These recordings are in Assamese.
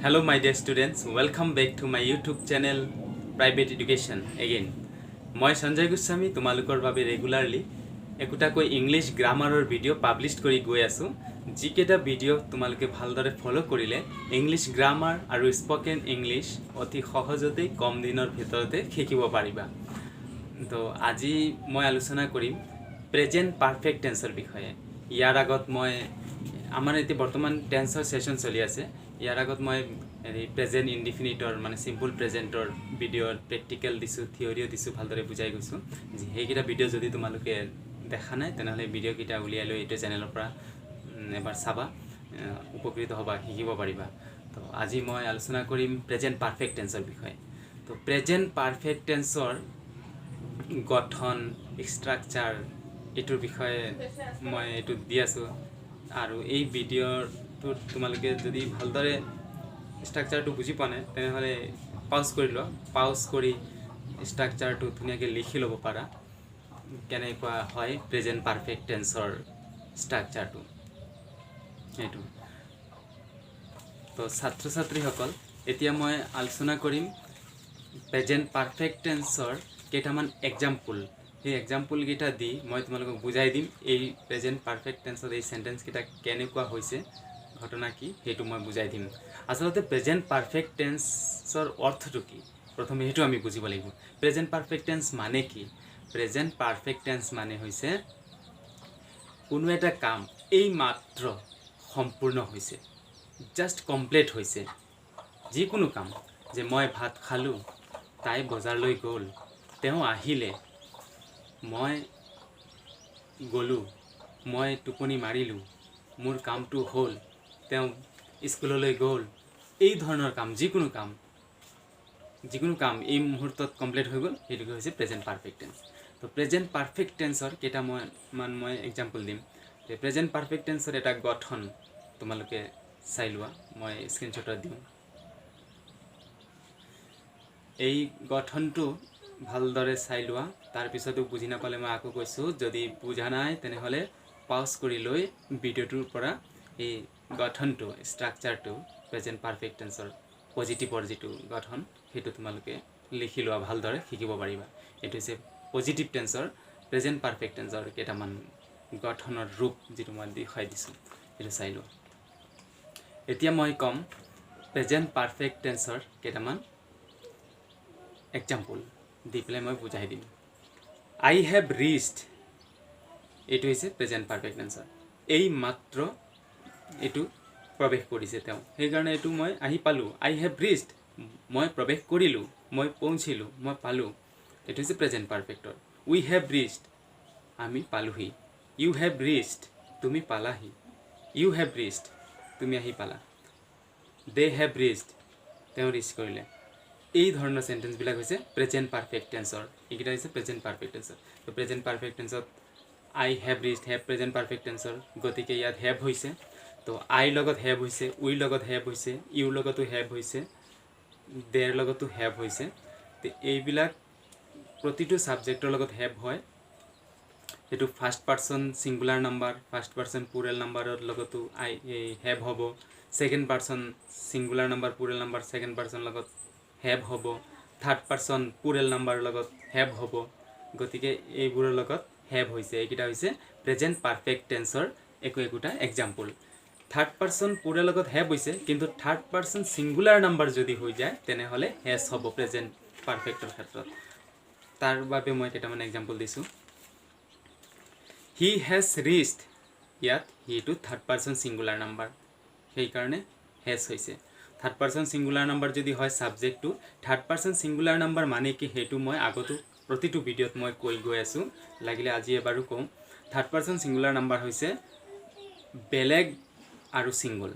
Hello my dear students, welcome back to my YouTube channel Private Education again. মই সঞ্জয় গোস্বামী তোমালোকৰ বাবে ৰেগুলাৰলি একোটাকৈ ইংলিছ গ্ৰামাৰৰ ভিডিঅ' পাব্লিছ কৰি গৈ আছো। যিকেইটা ভিডিঅ' তোমালোকে ভালদৰে ফলো কৰিলে ইংলিছ গ্ৰামাৰ আৰু স্পকেন ইংলিছ অতি সহজতে কম দিনৰ ভিতৰতে শিকিব পাৰিবা। তো আজি মই আলোচনা কৰিম প্ৰেজেন্ট পাৰফেক্ট টেন্সৰ বিষয়ে। ইয়াৰ আগত মই আমাৰ এতিয়া বৰ্তমান টেন্সৰ সেশন চলি আছে। ইয়াৰ আগত মই প্ৰেজেন্ট ইনডিফিনিটৰ মানে সিম্পল প্ৰেজেন্টৰ ভিডিঅ'ৰ প্ৰেক্টিকেল দিছোঁ, থিয়ৰিও দিছোঁ, ভালদৰে বুজাই গৈছোঁ। সেইকেইটা ভিডিঅ' যদি তোমালোকে দেখা নাই তেনেহ'লে ভিডিঅ'কেইটা উলিয়াই লৈ এইটো চেনেলৰ পৰা এবাৰ চাবা, উপকৃত হ'বা, শিকিব পাৰিবা। তো আজি মই আলোচনা কৰিম প্ৰেজেন্ট পাৰফেক্ট টেন্সৰ বিষয়ে। তো প্ৰেজেন্ট পাৰফেক্ট টেন্সৰ গঠন, ষ্ট্ৰাকচাৰ এইটোৰ বিষয়ে মই এইটো দি আছোঁ। আৰু এই ভিডিঅ'টোত তোমালোকে যদি ভালদৰে ষ্ট্ৰাকচাৰটো বুজি পোৱা নাই তেনেহ'লে পাউজ কৰি লোৱা, পাউজ কৰি ষ্ট্ৰাকচাৰটো ধুনীয়াকৈ লিখি ল'ব পাৰা, কেনেকুৱা হয় প্ৰেজেন্ট পাৰফেক্ট টেন্সৰ ষ্ট্ৰাকচাৰটো এইটো। তো ছাত্ৰ ছাত্ৰীসকল, এতিয়া মই আলোচনা কৰিম প্ৰেজেন্ট পাৰফেক্ট টেন্সৰ কেইটামান এক্সাম্পল। সেই এক্সাম্পলকেইটা দি মই তোমালোকক বুজাই দিম এই প্ৰেজেন্ট পাৰফেক্ট টেন্সৰ এই সেন্টেন্সকেইটা কেনেকুৱা হৈছে, ঘটনা কি সেইটো মই বুজাই দিম। আচলতে প্ৰেজেন্ট পাৰফেক্ট টেন্সৰ অৰ্থটো কি প্ৰথমে সেইটো আমি বুজিব লাগিব। প্ৰেজেন্ট পাৰফেক্ট টেন্স মানে কি? প্ৰেজেন্ট পাৰফেক্ট টেন্স মানে হৈছে কোনো এটা কাম এই মাত্ৰ সম্পূৰ্ণ হৈছে, জাষ্ট কমপ্লিট হৈছে। যিকোনো কাম, যে মই ভাত খালোঁ, তাই বজাৰলৈ গ'ল, তেওঁ আহিলে, মই গ'লোঁ, মই টোপনি মাৰিলোঁ, মোৰ কামটো হ'ল, তেওঁ স্কুললৈ গ'ল, এই ধৰণৰ কাম, যিকোনো কাম এই মুহূৰ্তত কমপ্লিট হৈ গ'ল, সেইটোকে হৈছে প্ৰেজেন্ট পাৰফেক্ট টেন্স। তো প্ৰেজেন্ট পাৰফেক্ট টেন্সৰ কেইটামান মই এক্সাম্পল দিম। প্ৰেজেন্ট পাৰফেক্ট টেন্সৰ এটা গঠন তোমালোকে চাই লোৱা, মই স্ক্ৰীনশ্বটত দিওঁ। এই গঠনটো ভালদৰে চাই লোৱা, তাৰপিছতো বুজি নাপালে মই আকৌ কৈছোঁ, যদি বুজা নাই তেনেহ'লে পাউজ কৰি লৈ ভিডিঅ'টোৰ পৰা এই গঠনটো, ষ্ট্ৰাকচাৰটো, প্ৰেজেন্ট পাৰফেক্ট টেন্সৰ পজিটিভৰ যিটো গঠন সেইটো তোমালোকে লিখি লোৱা, ভালদৰে শিকিব পাৰিবা। এইটো হৈছে পজিটিভ টেন্সৰ প্ৰেজেন্ট পাৰফেক্ট টেন্সৰ কেইটামান গঠনৰ ৰূপ যিটো মই দেখাই দিছোঁ, সেইটো চাই লোৱা। এতিয়া মই ক'ম প্ৰেজেন্ট পাৰফেক্ট টেন্সৰ কেইটামান এক্সাম্পল দি পেলাই মই বুজাই দিম। আই হেভ ৰিচড, এইটো হৈছে প্ৰেজেন্ট পাৰফেক্ট টেন্সৰ। এই মাত্ৰ এইটো প্ৰৱেশ কৰিছে তেওঁ, সেইকাৰণে এইটো মই আহি পালোঁ। আই হেভ ৰিচড, মই প্ৰৱেশ কৰিলোঁ, মই পৌঁছিলোঁ, মই পালোঁ, এইটো হৈছে প্ৰেজেন্ট পাৰফেক্টৰ। উই হেভ ৰিচড, আমি পালোহি। ইউ হেভ ৰিচড, তুমি পালাহি। ইউ হেভ ৰিচড, তুমি আহি পালা। দে হেভ ৰিচড, তেওঁ ৰিচ কৰিলে। এই ধৰণৰ সেন্টেন্সবিলাক হৈছে প্ৰেজেন্ট পাৰফেক্ট টেন্সৰ। এইকেইটা হৈছে প্ৰেজেন্ট পাৰফেক্ট টেন্সৰ। তো প্ৰেজেন্ট পাৰফেক্ট টেন্সত I have reached, have present perfect টেন্সৰ, গতিকে ইয়াত হেভ হৈছে। তো আইৰ লগত হেভ হৈছে, উইৰ লগত হেভ হৈছে, ইউৰ লগতো হেভ হৈছে, দেৰ লগতো হেভ হৈছে। তো এইবিলাক প্ৰতিটো ছাবজেক্টৰ লগত হেভ হয়। এইটো first person singular number, first person plural নাম্বাৰৰ লগতো হেভ হ'ব। Second person singular number, plural number, second পাৰ্চনৰ লগত হেভ হ'ব। থাৰ্ড পাৰ্চন প্লুৰেল নাম্বাৰৰ লগত হেভ হ'ব। গতিকে এইবোৰৰ লগত হেভ হৈছে। এইকেইটা হৈছে প্ৰেজেন্ট পাৰফেক্ট টেন্সৰ একোটা এক্সাম্পল। থাৰ্ড পাৰ্চন প্লুৰেল লগত হেভ হৈছে, কিন্তু থাৰ্ড পাৰ্চন ছিংগুলাৰ নাম্বাৰ যদি হৈ যায় তেনেহ'লে হেজ হ'ব প্ৰেজেন্ট পাৰফেক্টৰ ক্ষেত্ৰত। তাৰ বাবে মই কেইটামান এক্সাম্পল দিছোঁ। হি হেজ ৰিচড, ইয়াত হিটো থাৰ্ড পাৰ্চন ছিংগুলাৰ নাম্বাৰ, সেইকাৰণে হেজ হৈছে। থাৰ্ড পাৰ্চন ছিংগুলাৰ নাম্বাৰ যদি হয় ছাবজেক্টটো, থাৰ্ড পাৰ্চন ছিংগুলাৰ নাম্বাৰ মানে কি সেইটো মই আগতো প্ৰতিটো ভিডিঅ'ত মই কৈ গৈ আছোঁ, লাগিলে আজি এবাৰো কওঁ। থাৰ্ড পাৰ্চন ছিংগুলাৰ নাম্বাৰ হৈছে বেলেগ আৰু ছিংগল।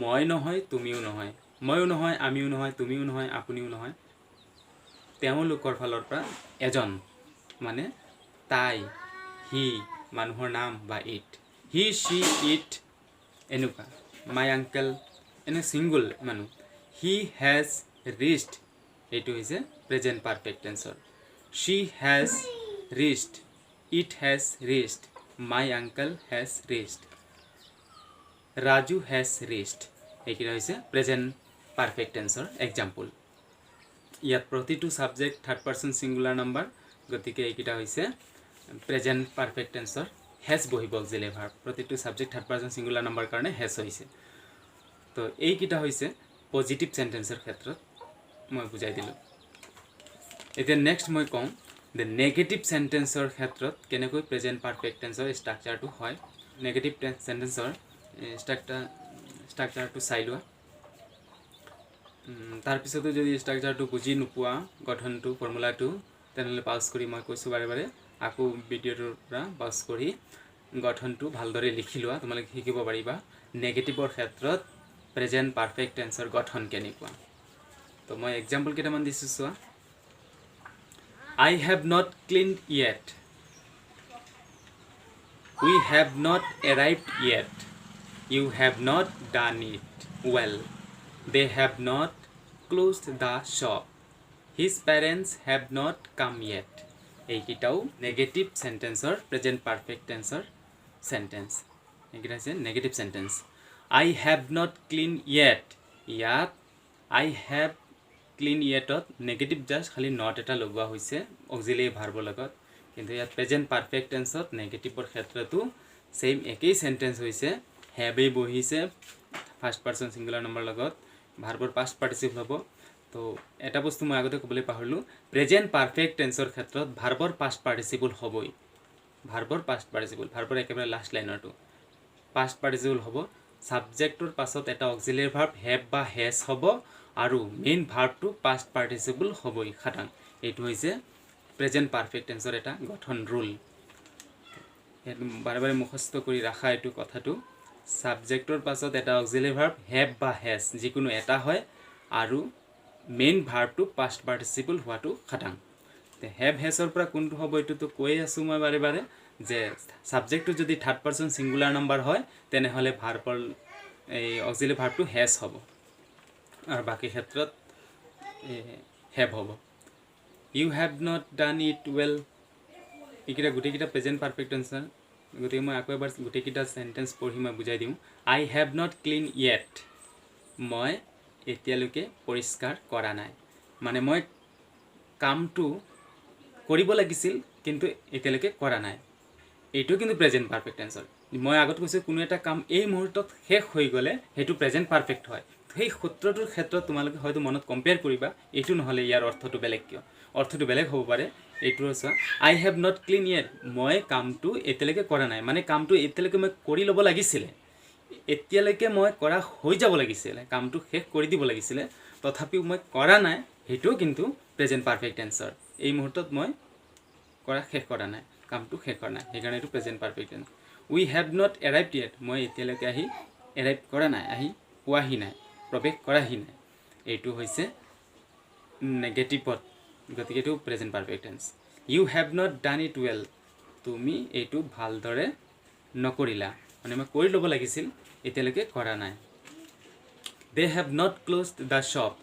মই নহয়, তুমিও নহয়, ময়ো নহয়, আমিও নহয়, তুমিও নহয়, আপুনিও নহয়, তেওঁলোকৰ ফালৰ পৰা এজন, মানে তাই, হি মানুহৰ নাম বা ইট, হি শ্বি ইট এনেকুৱা, মাই আংকেল এনে ছিংগুল মানুহ। হি হেজ ৰিচড, এইটো হৈছে প্ৰেজেন্ট পাৰফেক্ট টেন্সৰ। She has reached, it has reached, my uncle has reached, Raju has reached, এইকেইটা হৈছে প্ৰেজেন্ট পাৰফেক্ট টেন্সৰ এক্সাম্পল ইয়াত প্ৰতিটো subject third person singular number গতিকে এইকেইটা হৈছে প্ৰেজেন্ট পাৰফেক্ট টেন্সৰ হেজ বহিব অক্সিলাৰি ভাৰ্ব প্ৰতিটো subject third person singular number কাৰণে হেজ হৈছে তো এইকেইটা হৈছে পজিটিভ সেন্টেন্সৰ ক্ষেত্ৰত মই বুজাই দিলোঁ এতিয়া নেক্সট মই কওঁ দ্য নেগেটিভ সেন্টেন্সৰ ক্ষেত্ৰত কেনেকৈ প্ৰেজেন্ট পাৰফেক্ট টেন্সৰ ষ্ট্ৰাকচাৰটো হয় নেগেটিভ সেন্টেন্সৰ ষ্ট্ৰাকচাৰটো চাই লোৱা তাৰপিছতো যদি ষ্ট্ৰাকচাৰটো বুজি নোপোৱা গঠনটো ফৰ্মুলাটো তেনেহ'লে পাউজ কৰি মই কৈছোঁ বাৰে বাৰে আকৌ ভিডিঅ'টোৰ পৰা পাউজ কৰি গঠনটো ভালদৰে লিখি লোৱা তোমালোকে শিকিব পাৰিবা নেগেটিভৰ ক্ষেত্ৰত প্ৰেজেন্ট পাৰফেক্ট টেন্সৰ গঠন কেনেকুৱা তো মই এক্সাম্পল কেইটামান দিছোঁ চোৱা I have not cleaned yet. We have not arrived yet. You have not done it well. They have not closed the shop. His parents have not come yet. এইকেইটাও নেগেটিভ সেন্টেন্সৰ প্ৰেজেন্ট পাৰফেক্ট টেন্সৰ সেন্টেন্স এইকেইটা হৈছে negative sentence I have not cleaned yet ইয়াত I have ক্লিন ইয়েটত নেগেটিভ জাষ্ট খালি নট এটা লগোৱা হৈছে অক্সিলাৰি ভাৰ্বৰ লগত কিন্তু ইয়াত প্ৰেজেন্ট পাৰফেক্ট টেন্সত নেগেটিভৰ ক্ষেত্ৰতো সেম একেই সেন্টেন্স হৈছে হ্যাভে বহিছে ফাৰ্স্ট পাৰ্সন সিঙ্গুলাৰ নাম্বাৰ লগত ভাৰ্বৰ পাস্ট পাৰ্টিসিপল হ'ব তো এটা বস্তু মই আগতে ক'বলৈ পাহৰিলোঁ প্ৰেজেন্ট পাৰফেক্ট টেন্সৰ ক্ষেত্ৰত ভাৰ্বৰ পাস্ট পাৰ্টিসিপল হ'বই ভাৰ্বৰ পাস্ট পাৰ্টিসিপল ভাৰ্বৰ একেবাৰে লাষ্ট লাইনৰটো পাস্ট পাৰ্টিসিপল হ'ব সাবজেক্টৰ পাছত এটা অক্সিলাৰি ভাৰ্ব হেভ বা হেজ হ'ব আৰু মেইন ভাৰ্বটো পাস্ট পাৰ্টিসিপল হ'বই খাটাং এইটো হৈছে প্ৰেজেন্ট পাৰফেক্ট টেন্সৰ এটা গঠন ৰুল বাৰে বাৰে মুখস্থ কৰি ৰাখা এইটো কথাটো সাবজেক্টৰ পাছত এটা অক্সিলাৰি ভাৰ্ব হেভ বা হেজ যিকোনো এটা হয় আৰু মেইন ভাৰ্বটো পাস্ট পাৰ্টিসিপল হোৱাটো খাটাং তে হেভ হেজৰ পৰা কোনটো হ'ব এইটোতো কৈ আছোঁ মই বাৰে বাৰে যে সাবজেক্টটো যদি থাৰ্ড পাৰ্সন সিঙ্গুলাৰ নাম্বাৰ হয় তেনেহ'লে ভাৰ্বৰ এই অক্সিলাৰি ভাৰ্বটো হেজ হ'ব আৰ বাকি ক্ষেত্ৰত হেভ হ'ব you have not done it well এইকেইটা গোটেইকেইটা প্ৰেজেন্ট পাৰফেক্ট টেন্সৰ গতিকে মই আকৌ এবাৰ গোটেইকেইটা সেন্টেন্স পঢ়ি মই বুজাই দিওঁ আই হেভ নট ক্লিন য়েট মই এতিয়ালৈকে পৰিষ্কাৰ কৰা নাই মানে মই কামটো কৰিব লাগিছিল কিন্তু এতিয়ালৈকে কৰা নাই এইটো কিন্তু প্ৰেজেন্ট পাৰফেক্ট টেন্সৰ মই আগত কৈছোঁ কোনো এটা কাম এই মুহূৰ্তত শেষ হৈ গ'লে সেইটো প্ৰেজেন্ট পাৰফেক্ট হয় সেই সূত্ৰটোৰ ক্ষেত্ৰত তোমালোকে হয়তো মনত কম্পেয়াৰ কৰিবা এইটো নহ'লে ইয়াৰ অৰ্থটো বেলেগ কিয় অৰ্থটো বেলেগ হ'ব পাৰে এইটো চোৱা আই হেভ নট ক্লিন য়েট মই কামটো এতিয়ালৈকে কৰা নাই মানে কামটো এতিয়ালৈকে মই কৰি ল'ব লাগিছিলে এতিয়ালৈকে মই কৰা হৈ যাব লাগিছিলে কামটো শেষ কৰি দিব লাগিছিলে তথাপিও মই কৰা নাই সেইটো কিন্তু প্ৰেজেন্ট পাৰফেক্ট টেন্সৰ এই মুহূৰ্তত মই কৰা শেষ কৰা নাই কামটো শেষ কৰা নাই সেইকাৰণে এইটো present perfect tense we have not arrived yet মই এতিয়ালৈকে আহি এৰাইভ কৰা নাই আহি পোৱাহি নাই প্ৰৱেশ কৰাহি নাই এইটো হৈছে নেগেটিভত গতিকে এইটো present perfect tense you have not done it well তুমি এইটো ভালদৰে নকৰিলা মানে মই কৰি ল'ব লাগিছিল এতিয়ালৈকে কৰা নাই they have not closed the shop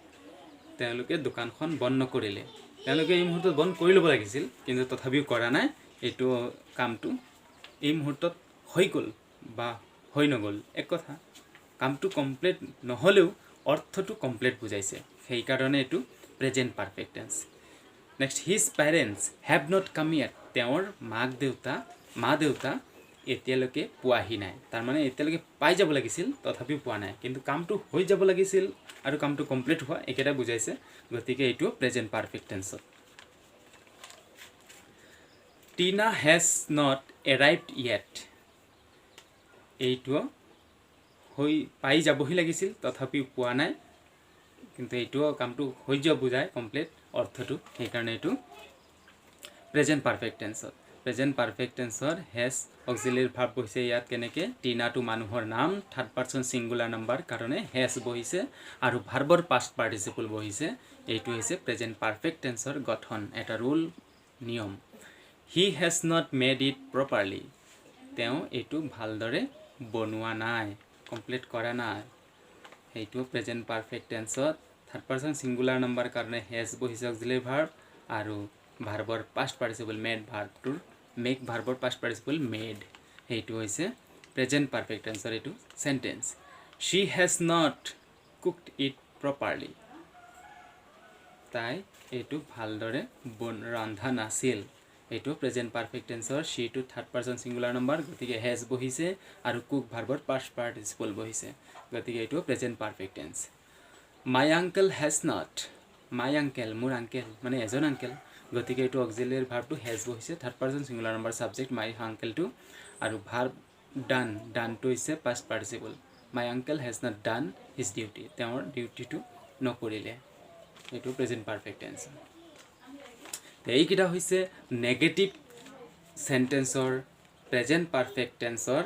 তেওঁলোকে দোকানখন বন্ধ নকৰিলে তেওঁলোকে এই মুহূৰ্তত বন্ধ কৰি ল'ব লাগিছিল কিন্তু তথাপিও কৰা নাই এইটো কামটো এই মুহূৰ্তত হৈ গ'ল বা হৈ নগ'ল এক কথা কামটো কমপ্লিট নহ'লেও অৰ্থটো কমপ্লিট বুজাইছে সেইকাৰণে এইটো present perfect tense next his parents have not come yet তেওঁৰ মা দেউতা এতিয়ালৈকে পোৱাহি নাই তাৰমানে এতিয়ালৈকে পাই যাব লাগিছিল তথাপিও পোৱা নাই কিন্তু কামটো হৈ যাব লাগিছিল আৰু কামটো কমপ্লিট হোৱা একেটা বুজাইছে গতিকে এইটো প্ৰেজেন্ট পাৰফেক্ট টেন্সত Tina has not arrived yet এইটো হৈ পাই যাবহি লাগিছিল তথাপিও পোৱা নাই কিন্তু এইটো কামটো হৈ যোৱা বুজায় কমপ্লিট অৰ্থটো সেইকাৰণে এইটো প্ৰেজেন্ট পাৰফেক্ট টেন্সত প্ৰেজেন্ট পাৰফেক্ট টেন্সৰ হেজ অক্সিলাৰি ভাৰ্ব বহিছে ইয়াত কেনেকৈ টিনাটো মানুহৰ নাম থাৰ্ড পাৰ্সন সিঙ্গুলাৰ নাম্বাৰ কাৰণে হেজ বহিছে আৰু ভাৰ্বৰ পাস্ট পাৰ্টিসিপল বহিছে এইটো হৈছে প্ৰেজেন্ট পাৰফেক্ট টেন্সৰ গঠন এটা ৰুল নিয়ম he has not made it properly তেওঁ এইটো ভালদৰে বনোৱা নাই কমপ্লিট কৰা নাই সেইটো প্ৰেজেন্ট পাৰফেক্ট টেন্সত থাৰ্ড পাৰ্সন সিঙ্গুলাৰ নাম্বাৰ কাৰণে হেজ বহিছে অক্সিলাৰি ভাৰ্ব আৰু ভাৰ্বৰ পাস্ট পাৰ্টিসিপল মেড ভাৰ্বটোৰ মেক ভাৰ্বৰ পাস্ট পাৰ্টিসিপল মেড সেইটো হৈছে প্ৰেজেন্ট পাৰফেক্ট টেন্সৰ এইটো sentence she has not cooked it properly. তাই এইটো ভালদৰে ৰন্ধা নাছিল। এইটো প্ৰেজেণ্ট পাৰফেক্ট টেন্সৰ সিটো থাৰ্ড পাৰ্চন সিঙ্গুলাৰ নম্বৰ, গতিকে হেজ বহিছে আৰু কুক ভাৰ্বৰ পাষ্ট পাৰ্টিচিপল বহিছে, গতিকে এইটো present perfect tense. My uncle has not, my uncle মোৰ আংকেল মানে এজন আংকেল, গতিকে এইটো অক্সিলিয়াৰী ভাৰ্বটো হেজ বহিছে, third person singular number subject my আংকেলটো, আৰু ভাৰ্ব ডান, ডানটো হৈছে past participle. My uncle has not done his duty, তেওঁৰ ডিউটিটো নকৰিলে, এইটো প্ৰেজেণ্ট পাৰফেক্ট টেন্স। এইকেইটা হৈছে নেগেটিভ সেন্টেন্সৰ প্ৰেজেণ্ট পাৰফেক্ট টেন্সৰ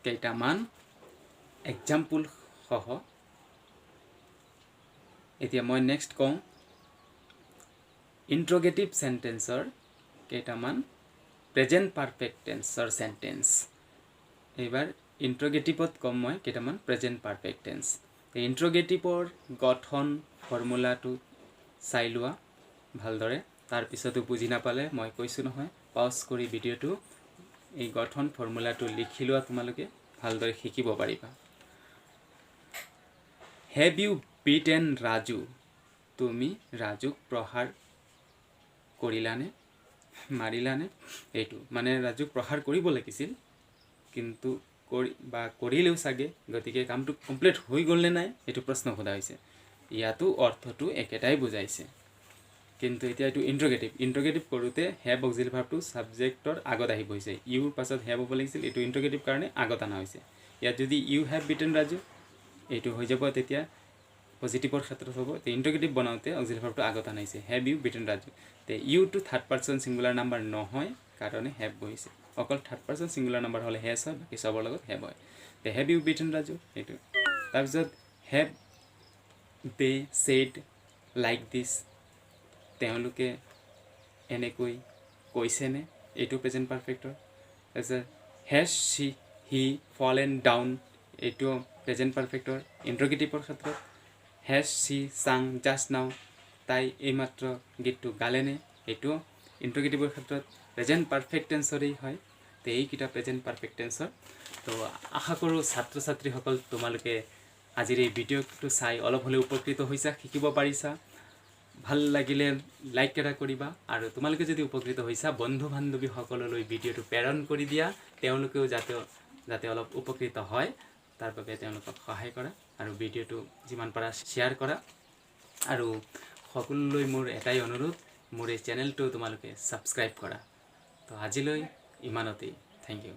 কেইটামান এক্সাম্পল সহ। এতিয়া মই নেক্সট কওঁ ইন্ট্ৰগেটিভ সেন্টেন্সৰ কেইটামান প্ৰেজেণ্ট পাৰফেক্ট টেন্সৰ সেন্টেন্স। এইবাৰ ইন্ট্ৰগেটিভত কম মই কেইটামান প্ৰেজেণ্ট পাৰফেক্ট টেন্স। এই ইন্ট্ৰগেটিভৰ গঠন ফৰ্মুলাটো চাই লোৱা ভালদৰে, তাৰপিছতো বুজি নাপালে মই কৈছোঁ নহয় পজ কৰি ভিডিঅ'টো এই গঠন ফৰ্মুলাটো লিখি লোৱা, তোমালোকে ভালদৰে শিকিব পাৰিবা। হেভ ইউ বিটেন ৰাজু, তুমি ৰাজুক প্ৰহাৰ কৰিলানে মাৰিলানে, এইটো মানে ৰাজুক প্ৰহাৰ কৰিব লাগিছিল কিন্তু কৰিলেও চাগে, গতিকে কামটো কমপ্লিট হৈ গ'ল নে নাই এইটো প্ৰশ্ন সোধা হৈছে। ইয়াতো অৰ্থটো একেটাই বুজাইছে, কিন্তু এতিয়া এইটো ইন্ট্ৰগেটিভ কৰোঁতে হেভ অক্সিলিয়াৰী ভাৰ্বটো ছাবজেক্টৰ আগত আহি বহিছে, ইউৰ পাছত হেভ হ'ব লাগিছিল, এইটো ইন্ট্ৰগেটিভ কাৰণে আগত অনা হৈছে। ইয়াত যদি ইউ হেভ বিটেন ৰাজু এইটো হৈ যাব, তেতিয়া পজিটিভৰ ক্ষেত্ৰত হ'ব। ইন্ট্ৰগেটিভ বনাওঁতে অক্সিলিয়াৰী ভাৰ্বটো আগত আনাইছে, হেভ ইউ বিটেন ৰাজু। ইউটো থাৰ্ড পাৰ্চন সিঙ্গুলাৰ নাম্বাৰ নহয় কাৰণে হেভ বহিছে, অকল থাৰ্ড পাৰ্চন সিঙ্গুলাৰ নাম্বাৰ হ'লে হেজ হয়, বাকী চবৰ লগত হেভ হয়। হেভ ইউ বিটেন ৰাজু এইটো। তাৰপিছত have they said like this, তেওঁলোকে এনেকৈ কৈছেনে, এইটো প্ৰেজেণ্ট পাৰফেক্টৰ। তাৰপিছত হেজ হি ফলেন ডাউন, এইটো প্ৰেজেণ্ট পাৰফেক্টৰ ইন্ট্ৰগেটিভৰ ক্ষেত্ৰত। হেজ ছি চাং জাষ্ট নাও, তাই এইমাত্ৰ গীতটো গালেনে, এইটো ইন্ট্ৰগেটিভৰ ক্ষেত্ৰত প্ৰেজেণ্ট পাৰফেক্ট টেন্সৰেই হয়। তো এইকেইটা প্ৰেজেণ্ট পাৰফেক্ট টেন্সৰ। তো আশা কৰোঁ ছাত্ৰ ছাত্ৰীসকল তোমালোকে আজিৰ এই ভিডিঅ'টো চাই অলপ হ'লেও উপকৃত হৈছা, শিকিব পাৰিছা। ভাল লাগিলে লাইক এটা কৰিবা, আৰু তোমালোকে যদি উপকৃত হৈছা বন্ধু বান্ধৱীসকললৈ ভিডিঅ'টো প্ৰেৰণ কৰি দিয়া, তেওঁলোকেও যাতে অলপ উপকৃত হয় তাৰ বাবে তেওঁলোকক সহায় কৰা, আৰু ভিডিঅ'টো যিমান পাৰা শ্বেয়াৰ কৰা। আৰু সকলোলৈ মোৰ এটাই অনুৰোধ, মোৰ এই চেনেলটো তোমালোকে ছাবস্ক্ৰাইব কৰা। তো আজিলৈ ইমানতেই, থেংক ইউ।